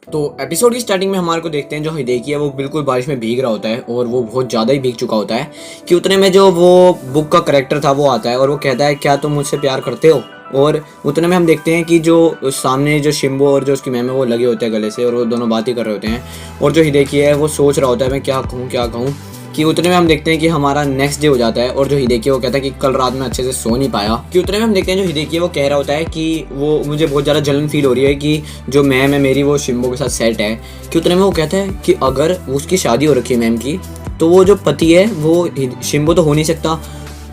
तो एपिसोड की स्टार्टिंग में हमारे को देखते हैं जो हिडेकी है वो बिल्कुल बारिश में भीग रहा होता है और वो बहुत ज़्यादा ही भीग चुका होता है कि उतने में जो वो बुक का करेक्टर था वो आता है और वो कहता है क्या तुम मुझसे प्यार करते हो। और उतने में हम देखते हैं कि जो सामने जो शिम्बो और जो उसकी मैम है वो लगे होते हैं गले से और वो दोनों बात ही कर रहे होते हैं। और जो हिडेकी है वो सोच रहा होता है मैं क्या कहूँ कि उतने में हम देखते हैं कि हमारा नेक्स्ट डे हो जाता है और जो हिडेकी है वो कहता है कि कल रात में अच्छे से सो नहीं पाया। कि उतने में हम देखते हैं जो हिडेकी है वो कह रहा होता है कि वो मुझे बहुत ज़्यादा जलन फील हो रही है कि जो मैम है मेरी वो शिम्बो के साथ सेट है। कि उतने में वो कहता है कि अगर उसकी शादी हो रखी है मैम की तो वो जो पति है वो शिम्बो तो हो नहीं सकता,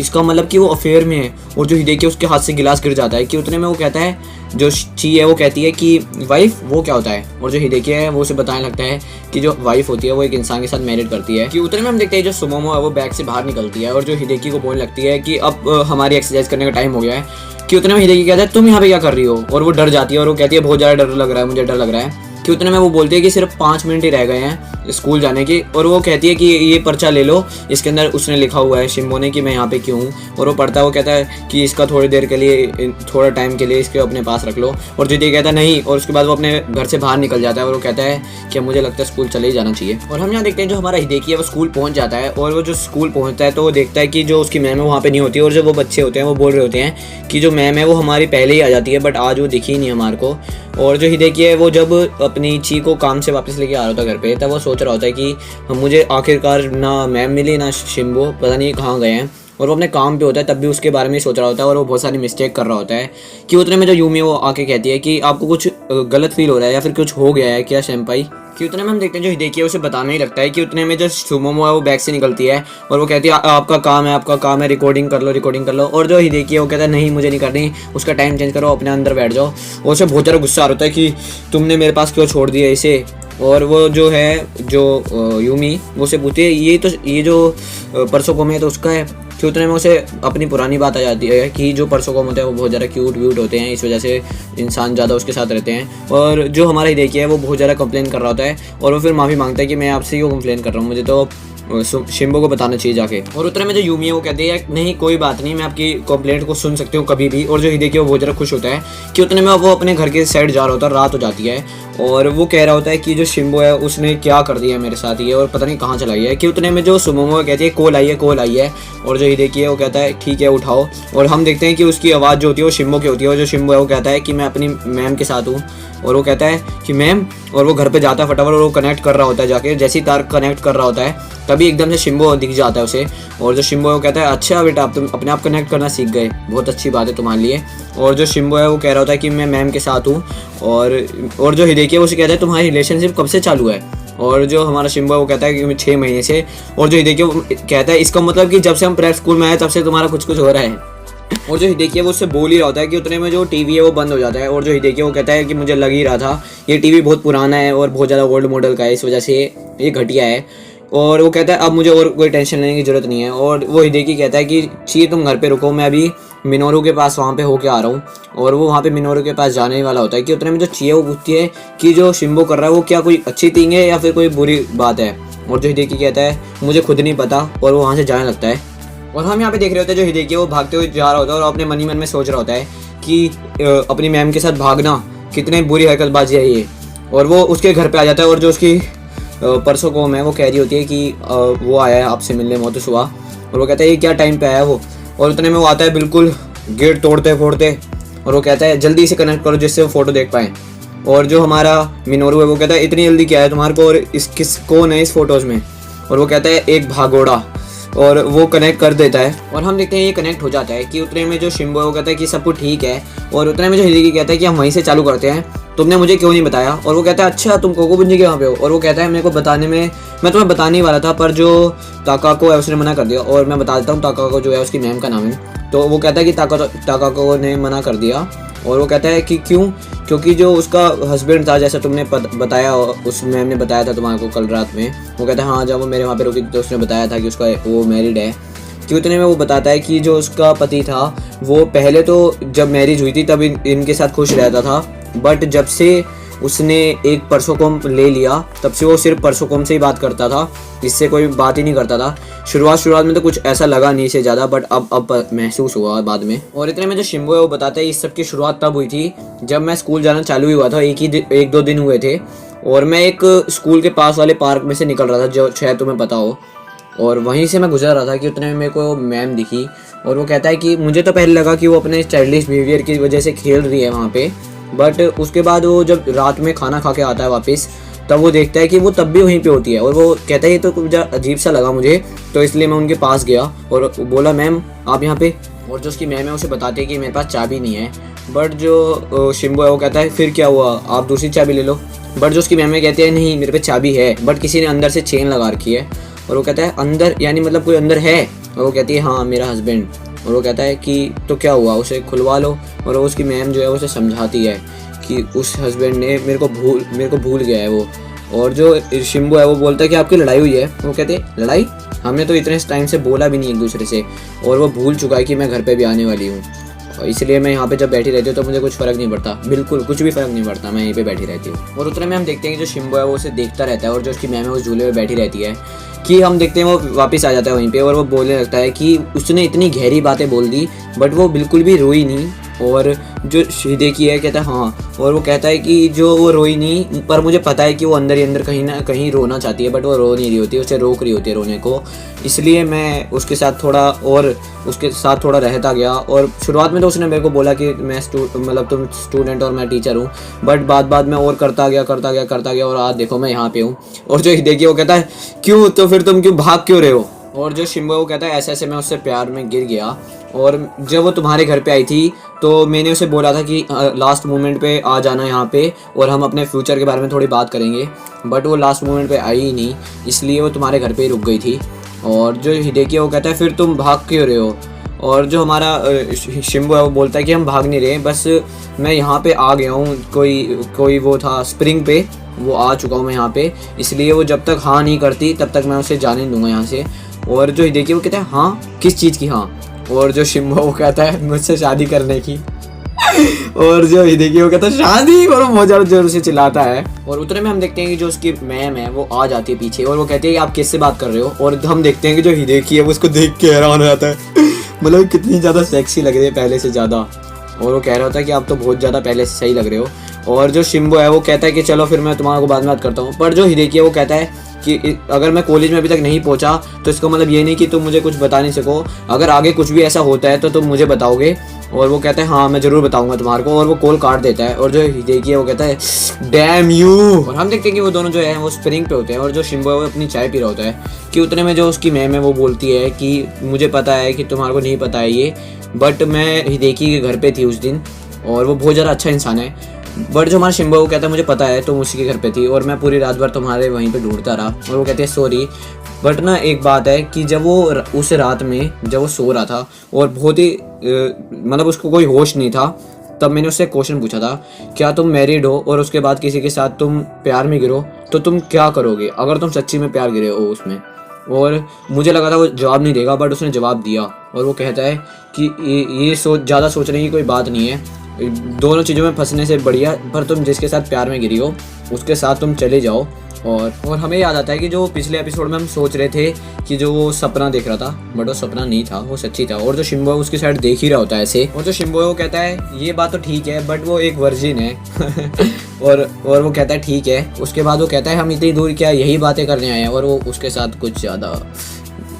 इसका मतलब कि वो अफेयर में है। और जो हिडेकी उसके हाथ से गिलास गिर जाता है। कि उतने में वो कहता है जो ची है वो कहती है कि वाइफ वो क्या होता है। और जो हिडेकी है वो उसे बताने लगता है कि जो वाइफ होती है वो एक इंसान के साथ मैरिड करती है। कि उतने में हम देखते हैं जो सुमोमो है वो बैग से बाहर निकलती है और जो हिडेकी को बोलने लगती है कि अब हमारी एक्सरसाइज करने का टाइम हो गया है। कि उतने में हिडेकी कहता है तुम यहाँ पे क्या कर रही हो, और वो डर जाती है और वो कहती है बहुत ज़्यादा डर लग रहा है, मुझे डर लग रहा है। कि उतने में वो बोलती है कि सिर्फ 5 मिनट ही रह गए हैं स्कूल जाने के। और वो कहती है कि ये पर्चा ले लो, इसके अंदर उसने लिखा हुआ है शिम्बो ने कि मैं यहाँ पे क्यों हूँ। और वो पढ़ता है, वो कहता है कि इसका थोड़ी देर के लिए, थोड़ा टाइम के लिए इसके अपने पास रख लो। और दीदी कहता है नहीं, और उसके बाद वो अपने घर से बाहर निकल जाता है और वो कहता है कि मुझे लगता है स्कूल चले ही जाना चाहिए। और हम यहाँ देखते हैं जो हमारा हिडेकी है वो स्कूल पहुँच जाता है और वो जो स्कूल पहुँचता है तो वो देखता है कि जो उसकी मैम है वहाँ पे नहीं होती। और जो वो बच्चे होते हैं वो बोल रहे होते हैं कि जो मैम है वो हमारी पहले ही आ जाती है बट आज वो दिखी नहीं हमारे को। और जो हिडेकी है वो जब अपनी ची को काम से वापस लेके आ रहा था घर पे तब वो सोच रहा होता है कि मुझे आखिरकार ना मैम मिली ना शिम्बो, पता नहीं कहाँ गए हैं। और वो अपने काम पे होता है तब भी उसके बारे में ही सोच रहा होता है और वो बहुत सारी मिस्टेक कर रहा होता है। कि उतने में जो यूमी वो आके कहती है कि आपको कुछ गलत फील हो रहा है या फिर कुछ हो गया है क्या सेंपाई। कि उतने में हम देखते हैं जो हिडेकी है उसे बताना ही लगता है। कि उतने में जो सुमोमो है वो बैग से निकलती है और वो कहती है आपका काम है रिकॉर्डिंग कर लो। और जो हिडेकी है वो कहता है नहीं मुझे नहीं करनी, उसका टाइम चेंज करो, अपने अंदर बैठ जाओ। और उसे बहुत ज़्यादा गुस्सा आ रहा है कि तुमने मेरे पास क्यों छोड़ दिया इसे। और वो जो है जो यूमी वो उसे पूछती है ये जो परसों को में तो उसका है। कि उतने में उसे अपनी पुरानी बात आ जाती है कि जो परसों को होते हैं वो बहुत ज़्यादा क्यूट व्यूट होते हैं, इस वजह से इंसान ज़्यादा उसके साथ रहते हैं। और जो हमारा हिडेकी है वो बहुत ज़्यादा कंप्लेन कर रहा होता है और वो फिर माफ़ी मांगता है कि मैं आपसे क्यों कंप्लेन कर रहा हूँ, मुझे तो शिम्बो को बताना चाहिए जाके। और उतने में जो यूमी है वो कहती है नहीं कोई बात नहीं, मैं आपकी कंप्लेंट को सुन सकती हूँ कभी भी। और जो हिडेकी है वो बहुत ज़्यादा खुश होता है। कि उतने में वो अपने घर के साइड जा रहा होता है, रात हो जाती है और वो कह रहा होता है कि जो शिम्बो है उसने क्या कर दिया मेरे साथ ये और पता नहीं कहाँ चलाई है। कि उतने में जो सुमोमो कहती है कॉल आई है। और जो हिडेकी है वो कहता है ठीक है उठाओ। और हम देखते हैं कि उसकी आवाज़ जो होती है वो शिम्बो की होती है और जो शिम्बो है वो कहता है कि मैं अपनी मैम के साथ हूँ। और वो कहता है कि मैम, और वो घर पे जाता है फटाफट और वो कनेक्ट कर रहा होता है जाके। जैसे ही तार कनेक्ट कर रहा होता है तभी एकदम से शिम्बो दिख जाता है उसे। और जो शिम्बो है वो कहता है अच्छा बेटा आप तुम अपने आप कनेक्ट करना सीख गए, बहुत अच्छी बात है तुम्हारे लिए। और जो शिम्बो है वो कह रहा होता है कि मैं मैम के साथ हूँ। और जो हिडेकी है उसे कहता है तुम्हारी रिलेशनशिप कब से चालू है। और जो हमारा शिम्बो है वो कहता है कि 6 महीने से। और जो हिडेकी कहता है इसका मतलब कि जब से हम प्रेप स्कूल में आए तब से तुम्हारा कुछ हो रहा है। और जो हिडेकी है वो उससे बोल ही रहा होता है। कि उतने में जो टीवी है वो बंद हो जाता है और जो हिडेकी वो कहता है कि मुझे लग ही रहा था ये टीवी बहुत पुराना है और बहुत ज़्यादा ओल्ड मॉडल का है, इस वजह से ये घटिया है। और वो कहता है अब मुझे और कोई टेंशन लेने की ज़रूरत नहीं है। और वो हिडेकी कहता है कि चाहिए तुम घर पे रुको, मैं अभी मिनोरू के पास वहाँ पे होके आ रहा हूँ। और वो वहाँ पे मिनोरू के पास जाने वाला होता है। कि उतने में जो चाहिए वो पूछती है कि जो शिम्बो कर रहा है वो क्या कोई अच्छी थिंग है या फिर कोई बुरी बात है। और जो हिडेकी कहता है मुझे खुद नहीं पता और वो वहाँ से जाने लगता है। और हम यहाँ पे देख रहे होते हैं जो हिडेकी है वो भागते हुए जा रहा होता है और अपने मन ही मन में सोच रहा होता है कि अपनी मैम के साथ भागना कितनी बुरी हरकतबाजी है ये। और वो उसके घर पे आ जाता है और जो उसकी परसों को है वो कह रही होती है कि वो आया है आपसे मिलने मोतो सुबह। और वो कहता है ये क्या टाइम पे आया वो। और उतने में वो आता है बिल्कुल गेट तोड़ते फोड़ते और वो कहता है जल्दी से कनेक्ट करो जिससे वो फ़ोटो देख पाएँ। और जो हमारा मिनोरू है वो कहता है इतनी जल्दी क्या है तुम्हारे को और किस कौन है इस फोटोज़ में। और वो कहता है एक भागोड़ा, और वो कनेक्ट कर देता है। और हम देखते हैं ये कनेक्ट हो जाता है। कि उतने में जो शिम्बो वो कहता है कि सब कुछ ठीक है। और उतने में जो हिडेकी कहता है कि हम वहीं से चालू करते हैं, तुमने मुझे क्यों नहीं बताया। और वो कहता है अच्छा तुम कोकोबुंजी के वहाँ पे हो। और वो कहता है मेरे को बताने में, मैं तुम्हें बताने ही वाला था पर जो ताकाको है उसने मना कर दिया। और मैं बता देता हूँ ताकाको जो है उसकी मैम का नाम है। तो वो कहता है कि ताकाको ने मना कर दिया। और वो कहता है कि क्यों, क्योंकि जो उसका हस्बैंड था जैसा तुमने बताया, उस मैम ने बताया था तुम्हारे को कल रात में। वो कहता है हाँ जब वो मेरे वहाँ पे रुकी तो उसने बताया था कि उसका वो मैरिड है। कि उतने में वो बताता है कि जो उसका पति था वो पहले तो जब मैरिज हुई थी तब इनके साथ खुश रहता था, बट जब से उसने एक परसोकोम ले लिया तब से वो सिर्फ परसोकोम से ही बात करता था, इससे कोई बात ही नहीं करता था। शुरुआत में तो कुछ ऐसा लगा नहीं से ज़्यादा, बट अब महसूस हुआ बाद में। और इतने में जो शिम्बो है वो बताता है इस सब की शुरुआत तब हुई थी जब मैं स्कूल जाना चालू ही हुआ था, 1-2 दिन हुए थे। और मैं एक स्कूल के पास वाले पार्क में से निकल रहा था, जो शायद तुम्हें पता हो, और वहीं से मैं गुजर रहा था कि उतने में मेरे को मैम दिखी। और वो कहता है कि मुझे तो पहले लगा कि वो अपने चाइल्डिश बिहेवियर की वजह से खेल रही है वहाँ पे, बट उसके बाद वो जब रात में खाना खा के आता है वापस, तब वो देखता है कि वो तब भी वहीं पे होती है। और वो कहता है ये तो कुछ अजीब सा लगा मुझे, तो इसलिए मैं उनके पास गया और बोला मैम आप यहाँ पे। और जो उसकी मैम है उसे बताती है कि मेरे पास चाबी नहीं है। बट जो शिम्बो है वो कहता है फिर क्या हुआ, आप दूसरी चाबी ले लो। बट जो उसकी मैम है कहती है नहीं मेरे पे चाबी है, बट किसी ने अंदर से चेन लगा रखी है। और वो कहता है अंदर यानी मतलब कोई अंदर है। और वो कहती है हाँ मेरा हस्बैंड। और वो कहता है कि तो क्या हुआ, उसे खुलवा लो। और उसकी मैम जो है उसे समझाती है कि उस हस्बैंड ने मेरे को भूल गया है वो। और जो शिम्बो है वो बोलता है कि आपकी लड़ाई हुई है। वो कहते हैं लड़ाई, हमने तो इतने टाइम से बोला भी नहीं एक दूसरे से, और वो भूल चुका है कि मैं घर पे भी आने वाली हूँ, इसलिए मैं यहाँ पे जब बैठी रहती हूँ तो मुझे कुछ फ़र्क नहीं पड़ता, बिल्कुल कुछ भी फ़र्क नहीं पड़ता, मैं यहीं पे बैठी रहती हूँ। और उतने में हम देखते हैं कि जो शिम्बो है वो उसे देखता रहता है, और जो उसकी मैम है वो झूले में बैठी रहती है कि हम देखते हैं वो वापस आ जाता है वहीं पे। और वो बोलने लगता है कि उसने इतनी गहरी बातें बोल दी, बट वो बिल्कुल भी रोई नहीं। और जो हिदेकी है कहता है हाँ, और वो कहता है कि जो वो रोई नहीं, पर मुझे पता है कि वो अंदर ही अंदर कहीं ना कहीं रोना चाहती है, बट वो रो नहीं रही होती, उसे रोक रही होती है रोने को। इसलिए मैं उसके साथ थोड़ा रहता गया। और शुरुआत में तो उसने मेरे को बोला कि मैं मतलब तुम स्टूडेंट और मैं टीचर हूँ, बट बाद में और करता गया और आज देखो मैं यहाँ पे हूँ। और जो हिदेकी वो कहता है क्यों, तो फिर तुम क्यों भाग क्यों रहे हो। और जो शिम्बो वो कहता है ऐसे मैं उससे प्यार में गिर गया, और जब वो तुम्हारे घर पे आई थी तो मैंने उसे बोला था कि लास्ट मोमेंट पे आ जाना यहाँ पे और हम अपने फ्यूचर के बारे में थोड़ी बात करेंगे, बट वो लास्ट मोमेंट पे आई ही नहीं, इसलिए वो तुम्हारे घर पे ही रुक गई थी। और जो हिदेकी वो कहता है फिर तुम भाग क्यों रहे हो। और जो हमारा शिम्बो है वो बोलता है कि हम भाग नहीं रहे, बस मैं यहाँ पे आ गया हूँ, कोई वो था स्प्रिंग पे, वो आ चुका हूँ मैं यहाँ पे, इसलिए वो जब तक हाँ नहीं करती तब तक मैं उसे जाने नहीं दूंगा यहाँ से। और जो हिदेकी वो कहता है हाँ किस चीज़ की हाँ। और जो शिम्बो वो कहता है मुझसे शादी करने की। और जो हिदेकी वो कहता है शादी, और वो बहुत ज़्यादा जोर से चिल्लाता है। और उतने में हम देखते हैं कि जो उसकी मैम है वो आ जाती है पीछे, और वो कहती है आप किससे बात कर रहे हो। और हम देखते हैं कि जो हिदेकी है वो उसको देख के हैरान हो जाता है, मतलब कितनी ज़्यादा सेक्सी लग रही है पहले से ज़्यादा। और वो कह रहा होता है कि आप तो बहुत ज़्यादा पहले से सही लग रहे हो। और जो शिम्बो है वो कहता है कि चलो फिर मैं तुम्हारे को बाद में बात करता हूँ। पर जो हिदेकी है वो कहता है कि अगर मैं कॉलेज में अभी तक नहीं पहुंचा तो इसका मतलब ये नहीं कि तुम मुझे कुछ बता नहीं सको, अगर आगे कुछ भी ऐसा होता है तो तुम मुझे बताओगे। और वो कहता है हाँ मैं ज़रूर बताऊंगा तुम्हारे को, और वो कॉल काट देता है। और जो हिदेकी है वो कहता है डैम यू। और हम देखते हैं कि वो दोनों जो है वो स्प्रिंग पे होते हैं, और जो शिम्बो है वो अपनी चाय पी रहा होता है कि उतने में जो उसकी मैम है वो बोलती है कि मुझे पता है कि तुम्हारे को नहीं पता है ये, बट मैं हिदेकी के घर पे थी उस दिन, और वो बहुत ज़्यादा अच्छा इंसान है। बट जो हमारा शिम्बो वो कहता है मुझे पता है तुम उसी के घर पे थी, और मैं पूरी रात भर तुम्हारे वहीं पे ढूंढता रहा। और वो कहते हैं सॉरी, बट ना एक बात है कि जब वो उस रात में जब वो सो रहा था और बहुत ही मतलब उसको कोई होश नहीं था, तब मैंने उससे क्वेश्चन पूछा था क्या तुम मैरिड हो और उसके बाद किसी के साथ तुम प्यार में गिरो तो तुम क्या करोगे अगर तुम सच्ची में प्यार गिरे हो उसमें। और मुझे लगा था वो जवाब नहीं देगा, बट उसने जवाब दिया। और वो कहता है कि ये ज़्यादा सोचने की कोई बात नहीं है, दोनों चीज़ों में फंसने से बढ़िया पर तुम जिसके साथ प्यार में गिरी हो उसके साथ तुम चले जाओ। और हमें याद आता है कि जो पिछले एपिसोड में हम सोच रहे थे कि जो वो सपना देख रहा था, बट वो सपना नहीं था, वो सच्ची था। और जो शिम्बो है उसकी साइड देख ही रहा होता है ऐसे। और जो शिम्बो है वो कहता है ये बात तो ठीक है बट वो एक वर्जिन है। और वो कहता है ठीक है। उसके बाद वो कहता है हम इतनी दूर क्या यही बातें करने आए हैं, और वो उसके साथ कुछ ज़्यादा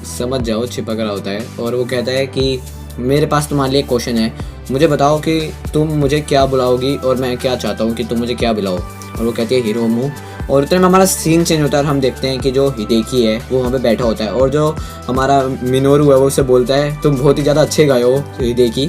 समझ जाओ चिपक रहा होता है। और वो कहता है कि मेरे पास तुम्हारे लिए क्वेश्चन है, मुझे बताओ कि तुम मुझे क्या बुलाओगी और मैं क्या चाहता हूँ कि तुम मुझे क्या बुलाओ। और वो कहती है हिरोमू। और उतने में हमारा सीन चेंज होता है और हम देखते हैं कि जो हिदेकी है वो वहाँ पे बैठा होता है, और जो हमारा मिनोरू है वो उससे बोलता है तुम बहुत ही ज़्यादा अच्छे गाए हो हिदेकी।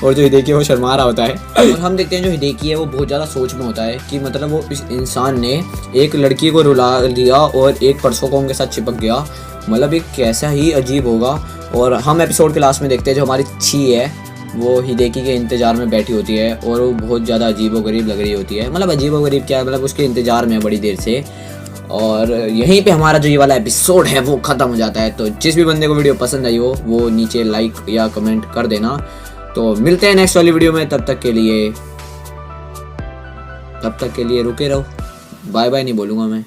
और जो हिदेकी है वो शर्मा रहा होता है। और हम देखते हैं जो हिदेकी है वो बहुत ज़्यादा सोच में होता है कि मतलब वो इस इंसान ने एक लड़की को रुला दिया और एक परसों को उनके साथ चिपक गया, मतलब ये कैसा ही अजीब होगा। और हम एपिसोड के लास्ट में देखते हैं जो हमारी छी है वो हिदेकी के इंतज़ार में बैठी होती है, और वो बहुत ज़्यादा अजीबोगरीब लग रही होती है, मतलब अजीबोगरीब क्या है, मतलब उसके इंतज़ार में बड़ी देर से। और यहीं पे हमारा जो ये वाला एपिसोड है वो ख़त्म हो जाता है। तो जिस भी बंदे को वीडियो पसंद आई हो वो नीचे लाइक या कमेंट कर देना। तो मिलते हैं नेक्स्ट वाली वीडियो में, तब तक के लिए रुके रहो। बाय बाय नहीं बोलूँगा मैं।